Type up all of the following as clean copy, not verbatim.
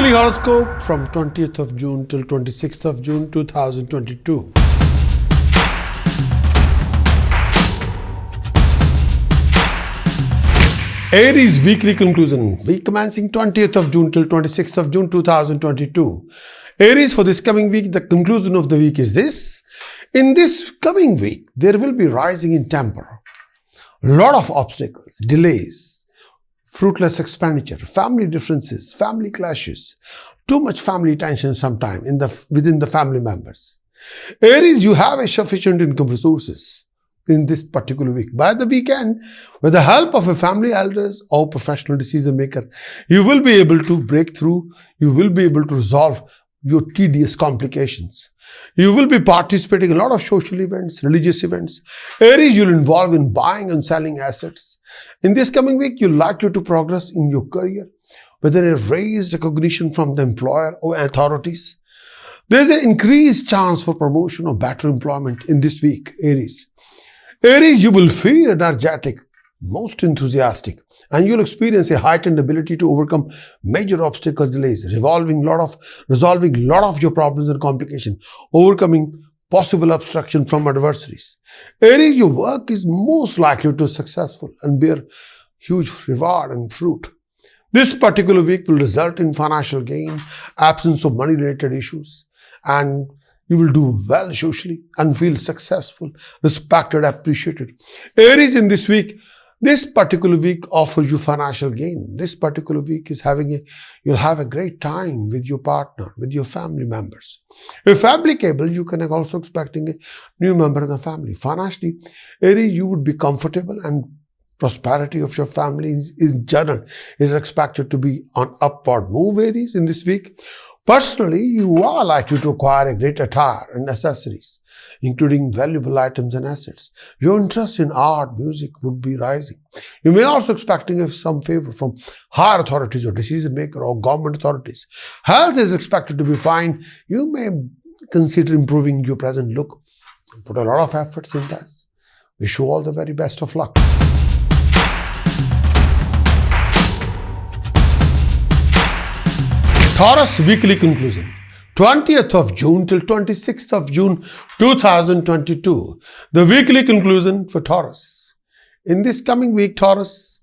Weekly Horoscope from 20th of June till 26th of June 2022. Aries Weekly Conclusion, week commencing 20th of June till 26th of June 2022. Aries, for this coming week, the conclusion of the week is this. In this coming week, there will be rising in temper. A lot of obstacles, delays, fruitless expenditure, family differences, family clashes, too much family tension sometime within the family members. Aries, you have a sufficient income resources in this particular week. By the weekend, with the help of a family elders or professional decision maker, you will be able to break through, you will be able to resolve your tedious complications. You will be participating in a lot of social events, religious events. Aries, you'll involve in buying and selling assets. In this coming week, you're likely to progress in your career with a raised recognition from the employer or authorities. There's an increased chance for promotion or better employment in this week, Aries. Aries, you will feel energetic, most enthusiastic, and you'll experience a heightened ability to overcome major obstacles, delays, resolving a lot of your problems and complications, overcoming possible obstruction from adversaries. Aries, your work is most likely to be successful and bear huge reward and fruit. This particular week will result in financial gain, absence of money-related issues, and you will do well socially and feel successful, respected, appreciated. Aries, in this week, this particular week offers you financial gain. This particular week is you'll have a great time with your partner, with your family members. If applicable, you can also expecting a new member in the family. Financially, Aries, you would be comfortable and prosperity of your family in general is expected to be on upward move, Aries, in this week. Personally, you are likely to acquire a great attire and accessories, including valuable items and assets. Your interest in art, music would be rising. You may also expecting some favor from higher authorities or decision maker or government authorities. Health is expected to be fine. You may consider improving your present look. Put a lot of efforts in this. Wish you all the very best of luck. Taurus Weekly Conclusion, 20th of June till 26th of June 2022. The weekly conclusion for Taurus. In this coming week, Taurus,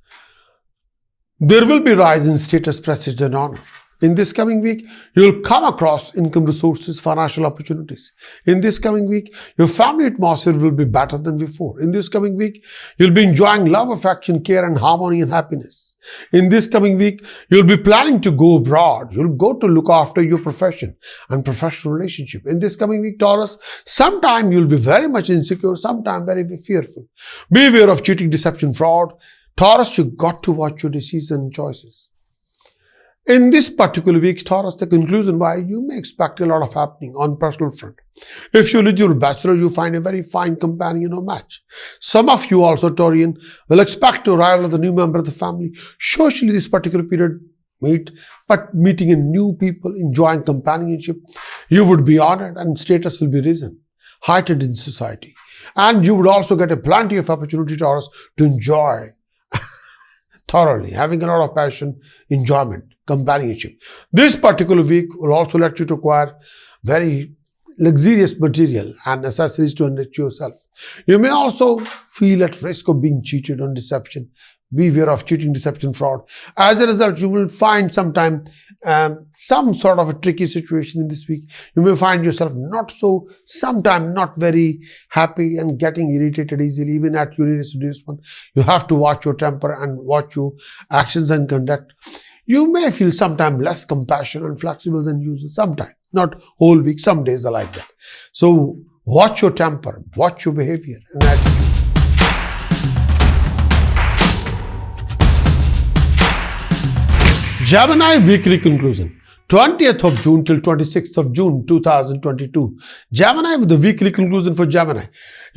there will be rise in status, prestige and honor. In this coming week, you'll come across income resources, financial opportunities. In this coming week, your family atmosphere will be better than before. In this coming week, you'll be enjoying love, affection, care and harmony and happiness. In this coming week, you'll be planning to go abroad. You'll go to look after your profession and professional relationship. In this coming week, Taurus, sometime you'll be very much insecure, sometime very fearful. Beware of cheating, deception, fraud. Taurus, you got to watch your decisions and choices. In this particular week, Taurus, the conclusion why you may expect a lot of happening on personal front. If you're eligible bachelor, you find a very fine companion or match. Some of you also, Taurian, will expect to arrival of the new member of the family. Socially, this particular period, meeting in new people, enjoying companionship, you would be honored and status will be risen, heightened in society. And you would also get a plenty of opportunity, Taurus, to enjoy thoroughly, having a lot of passion, enjoyment, companionship. This particular week will also let you to acquire very luxurious material and accessories to enrich yourself. You may also feel at risk of being cheated on deception. Beware of cheating, deception, fraud. As a result, you will find sometime some sort of a tricky situation in this week. You may find yourself sometime not very happy and getting irritated easily, even at your nearest one. You have to watch your temper and watch your actions and conduct. You may feel sometime less compassionate and flexible than usual. Sometime, not whole week, some days are like that. So watch your temper, watch your behavior and attitude. Gemini Weekly Conclusion, 20th of June till 26th of June 2022. Gemini, with the weekly conclusion for Gemini.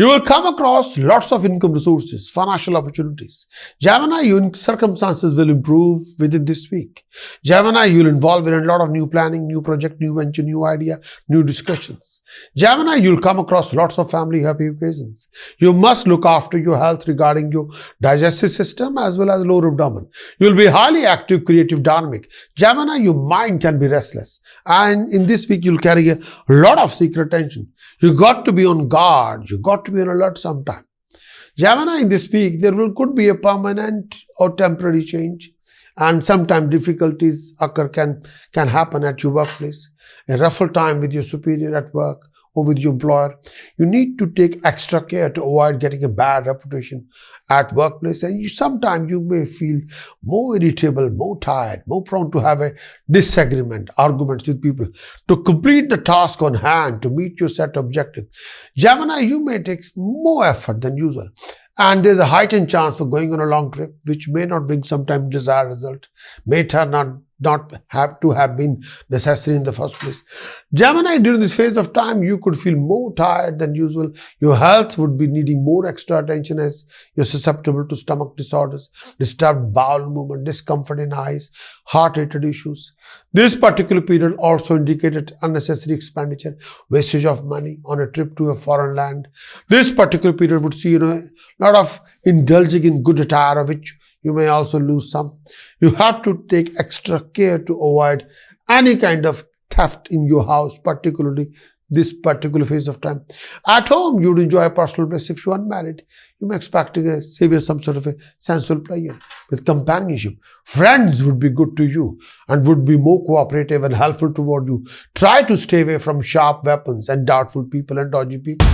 You will come across lots of income resources, financial opportunities. Gemini, your circumstances will improve within this week. Gemini, you will involve in a lot of new planning, new project, new venture, new idea, new discussions. Gemini, you will come across lots of family happy occasions. You must look after your health regarding your digestive system as well as lower abdomen. You will be highly active, creative, dynamic. Gemini, your mind can be restless. And in this week, you will carry a lot of secret tension. You got to be on guard. You got to be on alert sometime. Gemini, in this week, could be a permanent or temporary change, and sometimes difficulties can happen at your workplace. A rougher time with your superior at work or with your employer. You need to take extra care to avoid getting a bad reputation at workplace, and sometimes you may feel more irritable, more tired, more prone to have a disagreement, arguments with people. To complete the task on hand, to meet your set objective, Gemini, you may take more effort than usual, and there's a heightened chance for going on a long trip, which may not bring sometimes desired result, may turn out not have to have been necessary in the first place. Gemini, during this phase of time, you could feel more tired than usual. Your health would be needing more extra attention as you're susceptible to stomach disorders, disturbed bowel movement, discomfort in eyes, heart-related issues. This particular period also indicated unnecessary expenditure, wastage of money on a trip to a foreign land. This particular period would see a lot of indulging in good attire, of which you may also lose some. You have to take extra care to avoid any kind of theft in your house, particularly this particular phase of time. At home, you would enjoy personal bliss. If you are unmarried, you may expect to savor some sort of a sensual pleasure with companionship. Friends would be good to you and would be more cooperative and helpful toward you. Try to stay away from sharp weapons and doubtful people and dodgy people.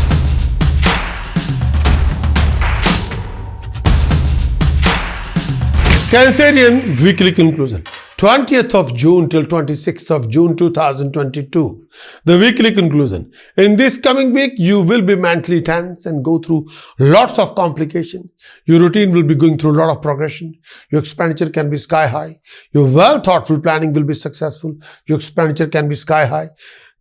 Cancerian weekly conclusion. 20th of June till 26th of June 2022. The weekly conclusion. In this coming week, you will be mentally tense and go through lots of complication. Your routine will be going through a lot of progression. Your expenditure can be sky high. Your well-thoughtful planning will be successful. Your expenditure can be sky high.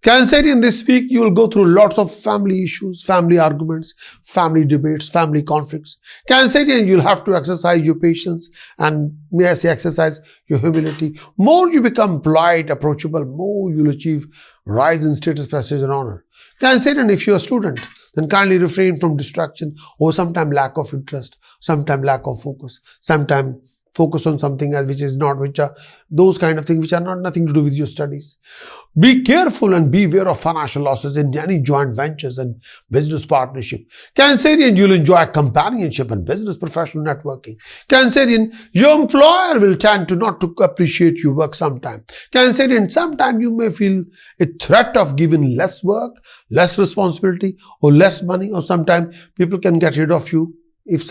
Cancerian, this week you will go through lots of family issues, family arguments, family debates, family conflicts. Cancerian, you'll have to exercise your patience and, may I say, exercise your humility. More you become polite, approachable, more you'll achieve rise in status, prestige and honor. Cancerian, if you're a student, then kindly refrain from distraction or sometimes lack of interest, sometimes lack of focus, sometimes focus on something which are those kind of things which are nothing to do with your studies. Be careful and beware of financial losses in any joint ventures and business partnership. Cancerian, you'll enjoy companionship and business professional networking. Cancerian, your employer will tend to not to appreciate your work sometime. Cancerian, sometimes you may feel a threat of giving less work, less responsibility or less money, or sometimes people can get rid of you if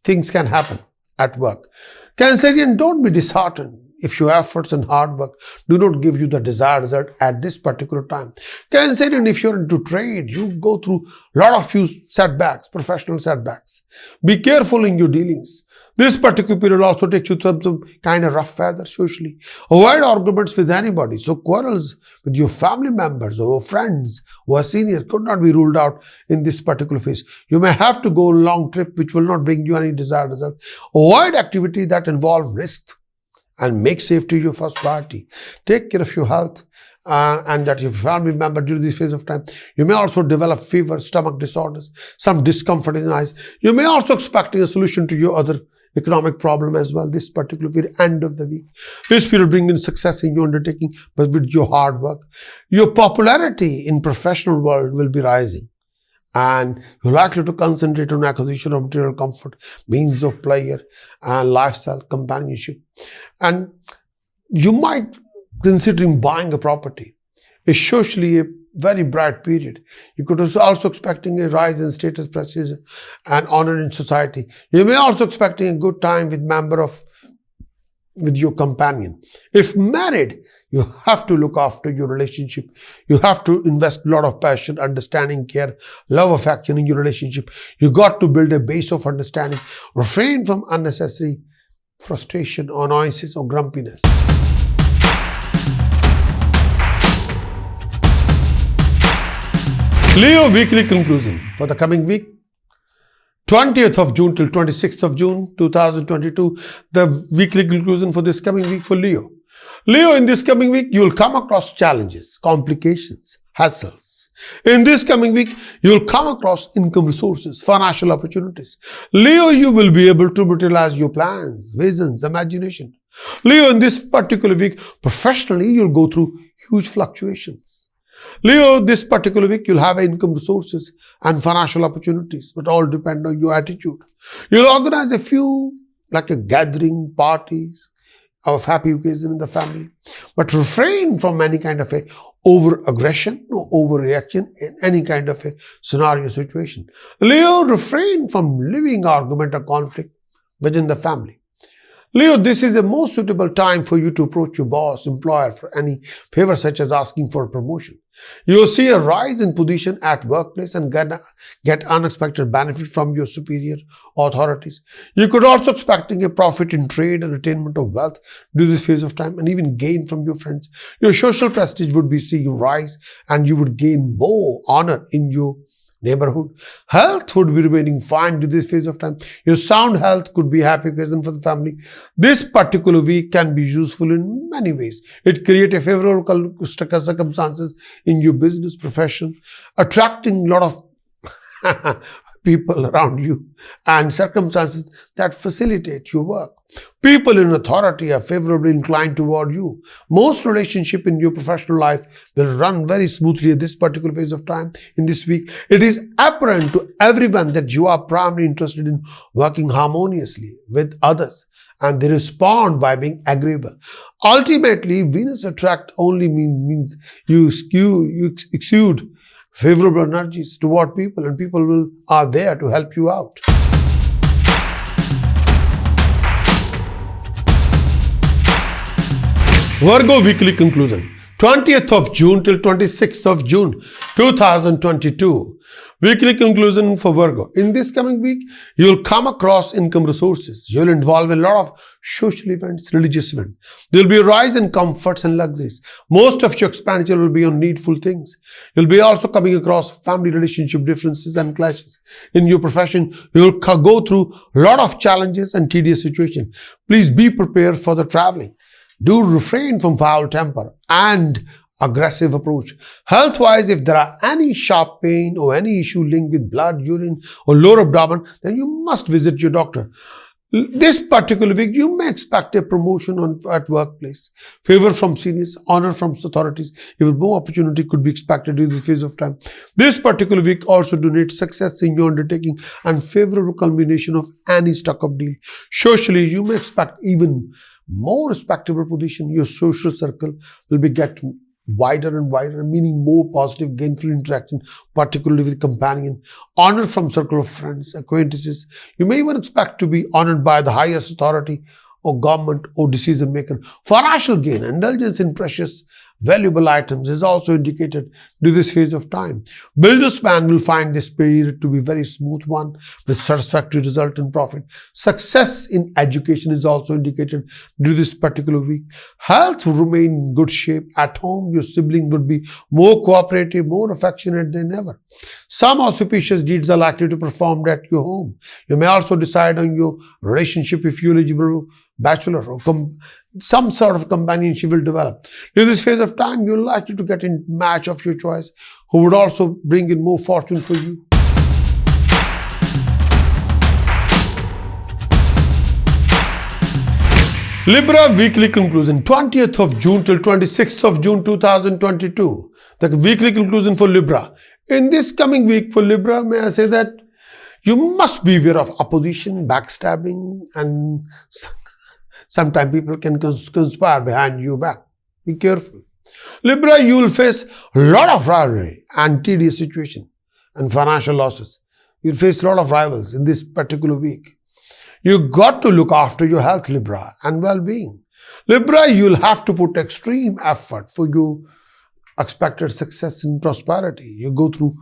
things can happen at work. Cancerian, don't be disheartened if your efforts and hard work do not give you the desired result at this particular time. Cancerian, if you're into trade, you go through a lot of few setbacks, professional setbacks. Be careful in your dealings. This particular period also takes you through some kind of rough weather socially. Avoid arguments with anybody. So quarrels with your family members or friends who are senior could not be ruled out in this particular phase. You may have to go on a long trip which will not bring you any desired result. Avoid activity that involve risk and make safety your first priority. Take care of your health and that your family member during this phase of time. You may also develop fever, stomach disorders, some discomfort in the eyes. You may also expecting a solution to your other economic problem as well this particular period, end of the week. This period bring in success in your undertaking, but with your hard work. Your popularity in professional world will be rising, and you're likely to concentrate on acquisition of material comfort, means of pleasure and lifestyle companionship. And you might consider buying a property. It's socially a very bright period. You could also expecting a rise in status, prestige and honor in society. You may also expecting a good time with with your companion. If married, you have to look after your relationship. You have to invest a lot of passion, understanding, care, love, affection in your relationship. You got to build a base of understanding. Refrain from unnecessary frustration, annoyances or grumpiness. Leo weekly conclusion for the coming week, 20th of June till 26th of June 2022, the weekly conclusion for this coming week for Leo. Leo, in this coming week, you will come across challenges, complications, hassles. In this coming week, you will come across income resources, financial opportunities. Leo, you will be able to materialize your plans, visions, imagination. Leo, in this particular week, professionally, you'll go through huge fluctuations. Leo, this particular week, you'll have income resources and financial opportunities, but all depend on your attitude. You'll organize a few, like a gathering, parties, of happy occasion in the family, but refrain from any kind of a over-aggression or overreaction in any kind of a scenario situation. Leo, refrain from living argument or conflict within the family. Leo, this is a most suitable time for you to approach your boss, employer for any favor such as asking for a promotion. You will see a rise in position at workplace and get unexpected benefit from your superior authorities. You could also expecting a profit in trade and attainment of wealth during this phase of time and even gain from your friends. Your social prestige would be seeing rise and you would gain more honor in your neighborhood. Health would be remaining fine to this phase of time. Your sound health could be a happy occasion for the family. This particular week can be useful in many ways. It creates a favorable circumstances in your business profession, attracting a lot of people around you and circumstances that facilitate your work. People in authority are favorably inclined toward you. Most relationship in your professional life will run very smoothly at this particular phase of time. In this week, it is apparent to everyone that you are primarily interested in working harmoniously with others and they respond by being agreeable. Ultimately, Venus attract only means you exude favorable energies toward people and people are there to help you out. Virgo weekly conclusion, 20th of June till 26th of June 2022. Weekly conclusion for Virgo. In this coming week, you'll come across income resources. You'll involve a lot of social events, religious events. There'll be a rise in comforts and luxuries. Most of your expenditure will be on needful things. You'll be also coming across family relationship differences and clashes. In your profession, you'll go through a lot of challenges and tedious situations. Please be prepared for the traveling. Do refrain from foul temper and aggressive approach. Health-wise, if there are any sharp pain or any issue linked with blood, urine or lower abdomen, then you must visit your doctor. This particular week, you may expect a promotion at workplace, favor from seniors, honor from authorities. Even more opportunity could be expected during this phase of time. This particular week also donates success in your undertaking and favorable culmination of any stuck-up deal. Socially, you may expect even more respectable position. Your social circle will be getting wider and wider, meaning more positive, gainful interaction, particularly with companion. Honor from circle of friends, acquaintances. You may even expect to be honored by the highest authority or government or decision maker. Financial gain, indulgence in precious, valuable items is also indicated during this phase of time. Businessman will find this period to be very smooth one with satisfactory result in profit. Success in education is also indicated during this particular week. Health will remain in good shape. At home, your sibling would be more cooperative, more affectionate than ever. Some auspicious deeds are likely to perform at your home. You may also decide on your relationship if you're eligible bachelor or some sort of companionship will develop. During this phase of time, you're likely to get a match of your choice who would also bring in more fortune for you. Libra weekly conclusion, 20th of June till 26th of June 2022. The weekly conclusion for Libra. In this coming week for Libra, may I say that you must be aware of opposition, backstabbing, and sometimes people can conspire behind your back. Be careful. Libra, you will face a lot of rivalry and tedious situation and financial losses. You'll face a lot of rivals in this particular week. You got to look after your health, Libra, and well-being. Libra, you'll have to put extreme effort for your expected success and prosperity. You go through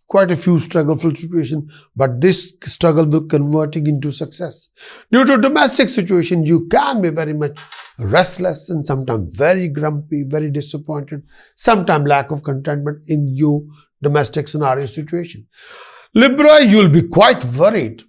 quite a few struggleful situations, but this struggle will converting into success. Due to domestic situation, you can be very much restless and sometimes very grumpy, very disappointed, sometimes lack of contentment in your domestic scenario situation. Libra, you'll be quite worried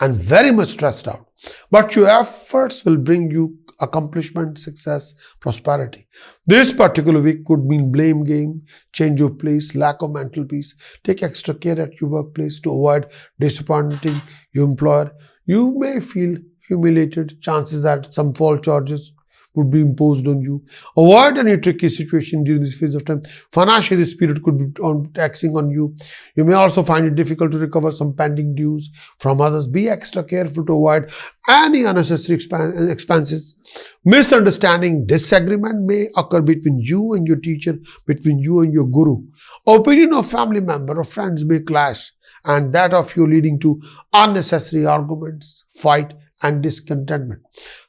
and very much stressed out, but your efforts will bring you accomplishment, success, prosperity. This particular week could mean blame game, change of place, lack of mental peace. Take extra care at your workplace to avoid disappointing your employer. You may feel humiliated, chances that some false charges would be imposed on you. Avoid any tricky situation during this phase of time. Financially, this period could be taxing on you. You may also find it difficult to recover some pending dues from others. Be extra careful to avoid any unnecessary expenses. Misunderstanding, disagreement may occur between you and your teacher, between you and your guru. Opinion of family member or friends may clash, and that of you leading to unnecessary arguments, fight, and discontentment.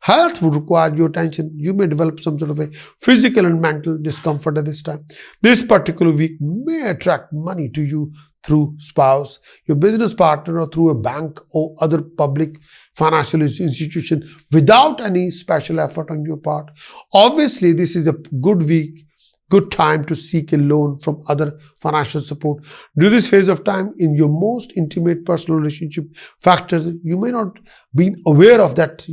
Health would require your attention. You may develop some sort of a physical and mental discomfort at this time. This particular week may attract money to you through spouse, your business partner, or through a bank or other public financial institution without any special effort on your part. Obviously, this is a good week, good time to seek a loan from other financial support. During this phase of time, in your most intimate personal relationship factors, you may not be aware of that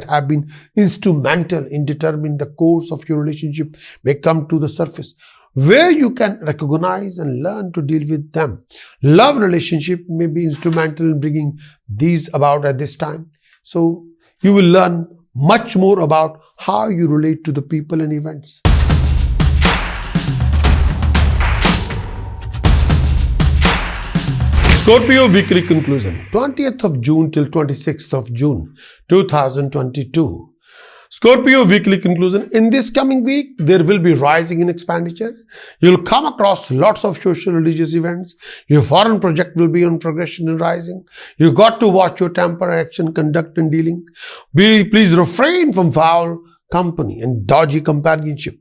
have been instrumental in determining the course of your relationship may come to the surface, where you can recognize and learn to deal with them. Love relationship may be instrumental in bringing these about at this time. So you will learn much more about how you relate to the people and events. Scorpio weekly conclusion, 20th of June till 26th of June 2022. Scorpio weekly conclusion. In this coming week, there will be rising in expenditure. You'll come across lots of social religious events. Your foreign project will be on progression and rising. You got to watch your temper, action, conduct, and dealing. Please refrain from foul company and dodgy companionship.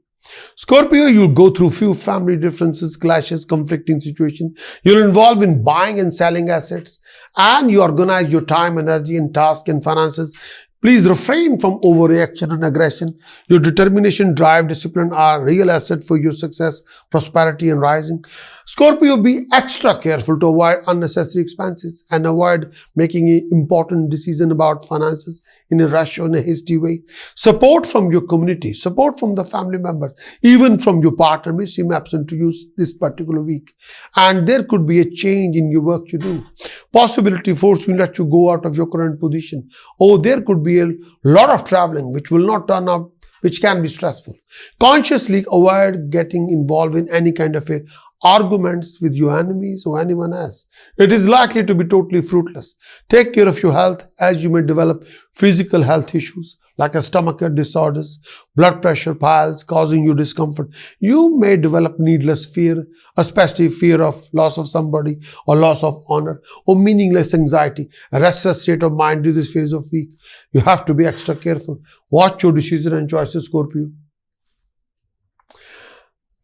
Scorpio, you'll go through few family differences, clashes, conflicting situations. You'll involve in buying and selling assets, and you organize your time, energy, and task and finances. Please refrain from overreaction and aggression. Your determination, drive, discipline are real asset for your success, prosperity, and rising. Scorpio, be extra careful to avoid unnecessary expenses and avoid making an important decision about finances in a rush or in a hasty way. Support from your community, support from the family members, even from your partner may seem absent to you this particular week. And there could be a change in your work you do. Possibility forcing that you go out of your current position. Or there could be a lot of traveling which will not turn up, which can be stressful. Consciously avoid getting involved in any kind of arguments with your enemies or anyone else. It is likely to be totally fruitless. Take care of your health, as you may develop physical health issues like stomach disorders, blood pressure, piles causing you discomfort. You may develop needless fear, especially fear of loss of somebody or loss of honor or meaningless anxiety, a restless state of mind during this phase of week. You have to be extra careful. Watch your decisions and choices, Scorpio.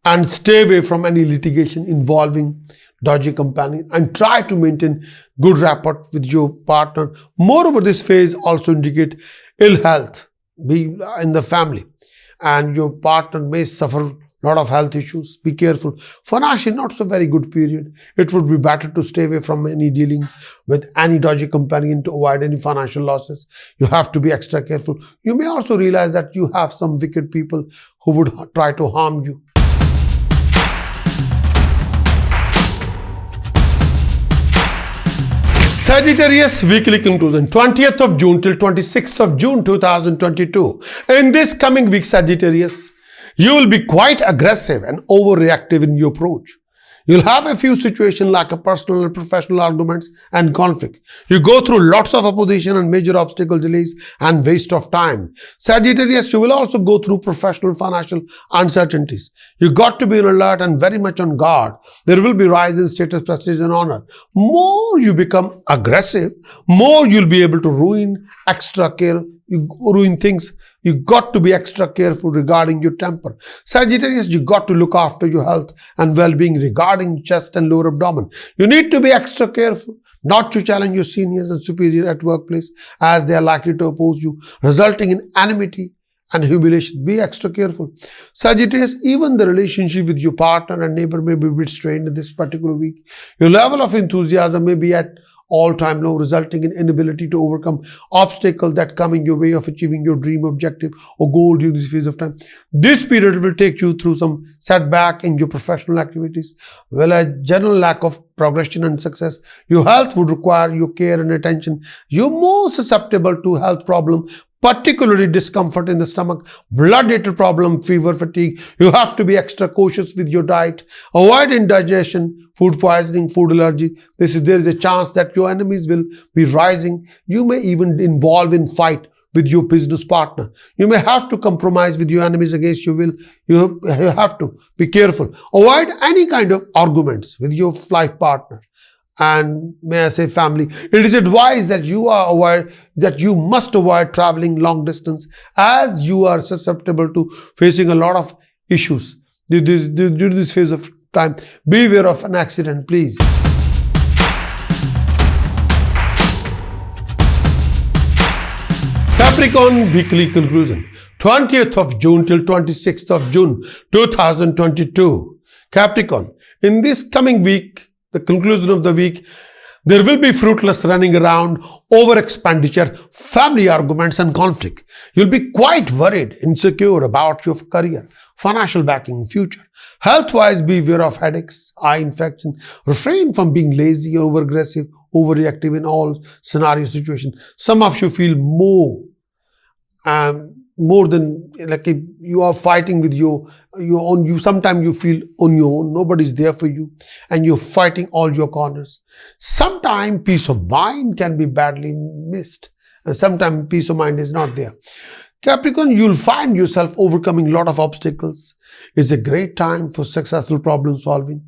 And stay away from any litigation involving dodgy company and try to maintain good rapport with your partner. Moreover, this phase also indicate ill health be in the family, and your partner may suffer a lot of health issues. Be careful. Financially, not so very good period. It would be better to stay away from any dealings with any dodgy companion to avoid any financial losses. You have to be extra careful. You may also realize that you have some wicked people who would try to harm you. Sagittarius weekly conclusion, 20th of June till 26th of June 2022. In this coming week, Sagittarius, you will be quite aggressive and overreactive in your approach. You'll have a few situations like a personal and professional arguments and conflict. You go through lots of opposition and major obstacle delays and waste of time. Sagittarius, you will also go through professional financial uncertainties. You got to be on alert and very much on guard. There will be rise in status, prestige, and honor. More you become aggressive, more you'll be able to ruin things. You got to be extra careful regarding your temper. Sagittarius, you got to look after your health and well-being regarding chest and lower abdomen. You need to be extra careful not to challenge your seniors and superiors at workplace, as they are likely to oppose you, resulting in enmity and humiliation. Be extra careful. Sagittarius, even the relationship with your partner and neighbor may be a bit strained in this particular week. Your level of enthusiasm may be at all-time low, resulting in inability to overcome obstacles that come in your way of achieving your dream objective or goal during this phase of time. This period will take you through some setback in your professional activities. Well, a general lack of progression and success. Your health would require your care and attention. You're more susceptible to health problems, particularly discomfort in the stomach, blood-related problem, fever, fatigue. You have to be extra cautious with your diet. Avoid indigestion, food poisoning, food allergy. There is a chance that your enemies will be rising. You may even involve in fight with your business partner. You may have to compromise with your enemies against your will. You have to be careful. Avoid any kind of arguments with your life partner. And may I say family. It is advised that you must avoid traveling long distance, as you are susceptible to facing a lot of issues during this phase of time. Beware of an accident, please. Capricorn weekly conclusion, 20th of June till 26th of June 2022. Capricorn, in this coming week, the conclusion of the week, there will be fruitless running around, over expenditure, family arguments and conflict. You'll be quite worried, insecure about your career, financial backing, future. Health-wise, beware of headaches, eye infection. Refrain from being lazy, over-aggressive, overreactive in all scenario situations. Some of you feel more than like you are fighting with your own. Sometimes you feel on your own. Nobody's there for you, and you're fighting all your corners. Sometimes peace of mind can be badly missed, and sometimes peace of mind is not there. Capricorn, you'll find yourself overcoming a lot of obstacles. It's a great time for successful problem solving.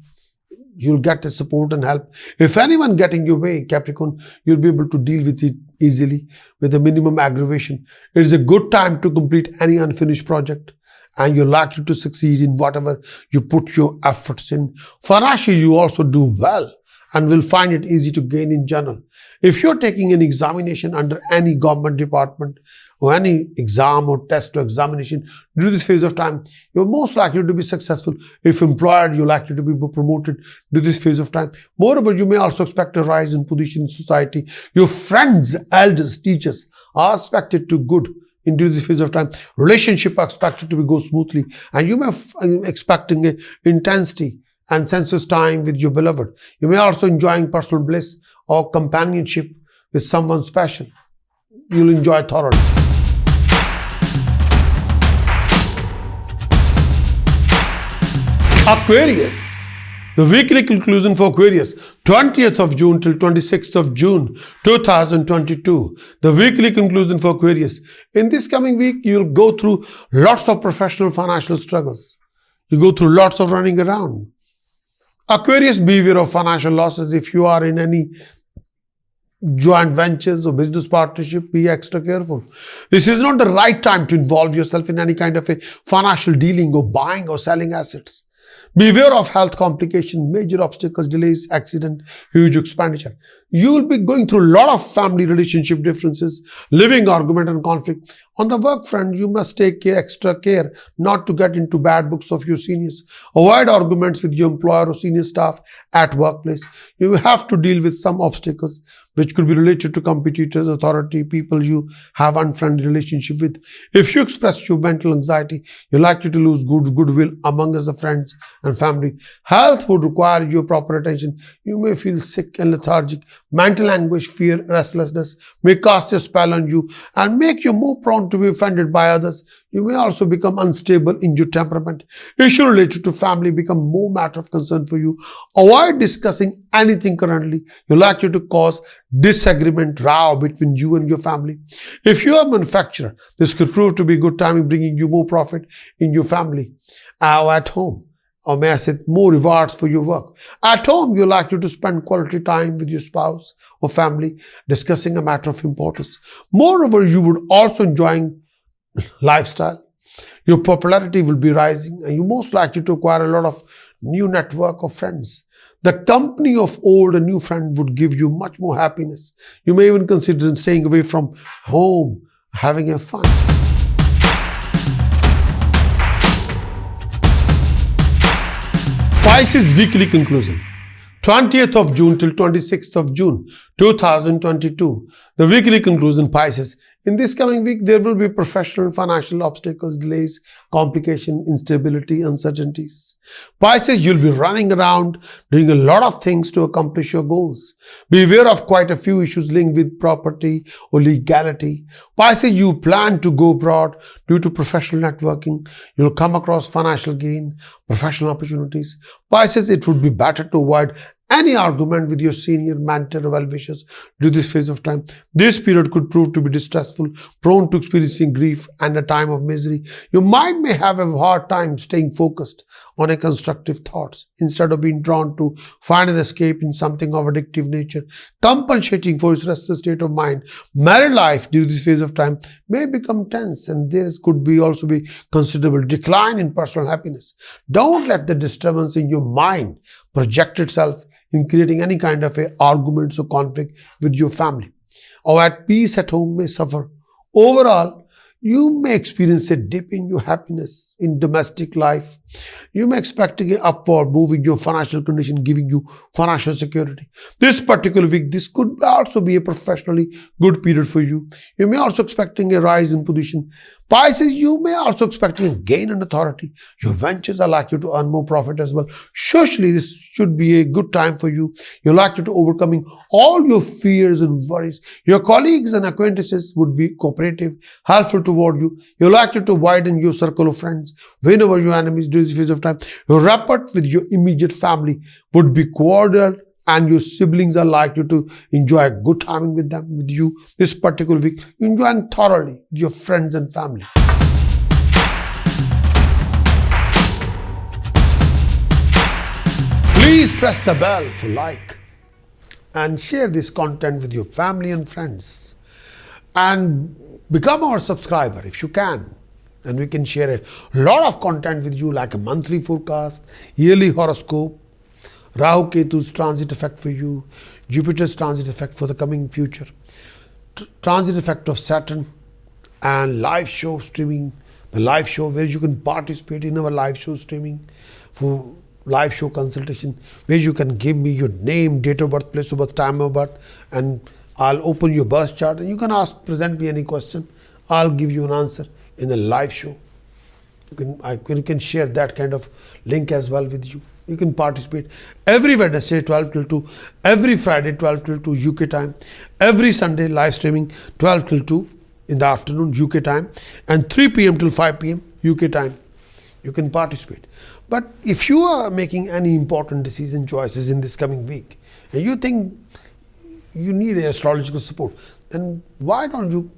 You'll get the support and help. If anyone gets in your way, Capricorn, you'll be able to deal with it easily with a minimum aggravation. It is a good time to complete any unfinished project, and you're likely to succeed in whatever you put your efforts in. Financially, you also do well and will find it easy to gain in general. If you're taking an examination under any government department or any exam or test or examination during this phase of time, you're most likely to be successful. If employed, you're likely to be promoted during this phase of time. Moreover, you may also expect a rise in position in society. Your friends, elders, teachers are expected to good during this phase of time. Relationships are expected to go smoothly, and you may expecting a intensity and sensuous time with your beloved. You may also enjoying personal bliss or companionship with someone special. You'll enjoy thoroughly. Aquarius, the weekly conclusion for Aquarius, 20th of June till 26th of June 2022. The weekly conclusion for Aquarius. In this coming week, you'll go through lots of professional financial struggles. You go through lots of running around. Aquarius, beware of financial losses. If you are in any joint ventures or business partnership, be extra careful. This is not the right time to involve yourself in any kind of a financial dealing or buying or selling assets. Beware of health complications, major obstacles, delays, accident, huge expenditure. You will be going through a lot of family relationship differences, living argument and conflict. On the work front, you must take extra care not to get into bad books of your seniors. Avoid arguments with your employer or senior staff at workplace. You will have to deal with some obstacles which could be related to competitors, authority, people you have unfriendly relationship with. If you express your mental anxiety, you're likely to lose goodwill among other friends and family. Health would require your proper attention. You may feel sick and lethargic. Mental anguish, fear, restlessness may cast a spell on you and make you more prone to be offended by others. You may also become unstable in your temperament. Issues related to family become more matter of concern for you. Avoid discussing anything currently. You're likely to cause disagreement, row between you and your family. If you are a manufacturer, this could prove to be a good time in bringing you more profit in your family or at home. Or may I say, more rewards for your work. At home, you're likely to spend quality time with your spouse or family discussing a matter of importance. Moreover, you would also enjoy lifestyle. Your popularity will be rising, and you're most likely to acquire a lot of new network of friends. The company of old and new friends would give you much more happiness. You may even consider staying away from home, having a fun. Pisces weekly conclusion. 20th of June till 26th of June 2022. The weekly conclusion, Pisces. In this coming week, there will be professional, financial obstacles, delays, complication, instability, uncertainties. Pisces, you'll be running around doing a lot of things to accomplish your goals. Be aware of quite a few issues linked with property or legality. Pisces, you plan to go abroad due to professional networking. You'll come across financial gain, professional opportunities. Pisces, it would be better to avoid any argument with your senior, mentor, or well-wishers during this phase of time. This period could prove to be distressful, prone to experiencing grief and a time of misery. Your mind may have a hard time staying focused on a constructive thoughts instead of being drawn to find an escape in something of addictive nature. Compensating for its restless state of mind, married life during this phase of time may become tense, and there could also be considerable decline in personal happiness. Don't let the disturbance in your mind project itself in creating any kind of arguments or conflict with your family, or at peace at home may suffer. Overall, you may experience a dip in your happiness in domestic life. You may expect an upward move in your financial condition, giving you financial security. This particular week, this could also be a professionally good period for you. You may also expecting a rise in position. Pisces, you may also expecting a gain in authority. Your ventures are likely to earn more profit as well. Socially, this should be a good time for you. You're likely to overcoming all your fears and worries. Your colleagues and acquaintances would be cooperative, helpful toward you. You're likely to widen your circle of friends, win over your enemies during this phase of time. Your rapport with your immediate family would be cordial, and your siblings are likely to enjoy a good timing with you this particular week. You're enjoying thoroughly with your friends and family. Please press the bell for like and share this content with your family and friends, and become our subscriber if you can. And we can share a lot of content with you, like a monthly forecast, yearly horoscope, Rahu Ketu's transit effect for you, Jupiter's transit effect for the coming future, transit effect of Saturn, and live show streaming, the live show where you can participate in our live show streaming for live show consultation, where you can give me your name, date of birth, place of birth, time of birth, and I'll open your birth chart and you can present me any question. I'll give you an answer in the live show. You can share that kind of link as well with you. You can participate every Wednesday 12 till 2, every Friday 12 till 2 UK time, every Sunday live streaming 12 till 2 in the afternoon UK time, and 3 p.m. till 5 p.m. UK time. You can participate. But if you are making any important decision choices in this coming week and you think you need an astrological support, then why don't you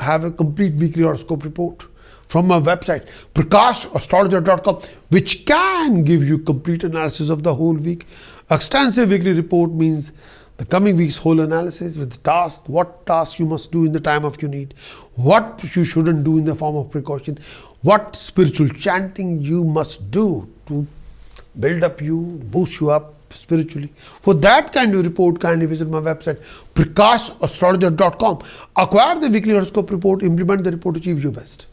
have a complete weekly horoscope report from my website, Prakash, which can give you complete analysis of the whole week. Extensive weekly report means the coming week's whole analysis with task, what tasks you must do in the time of your need, what you shouldn't do in the form of precaution, what spiritual chanting you must do to build up you, boost you up spiritually. For that kind of report, kindly visit my website, Prakash, astrologer.com. Acquire the weekly horoscope report, implement the report, achieve your best.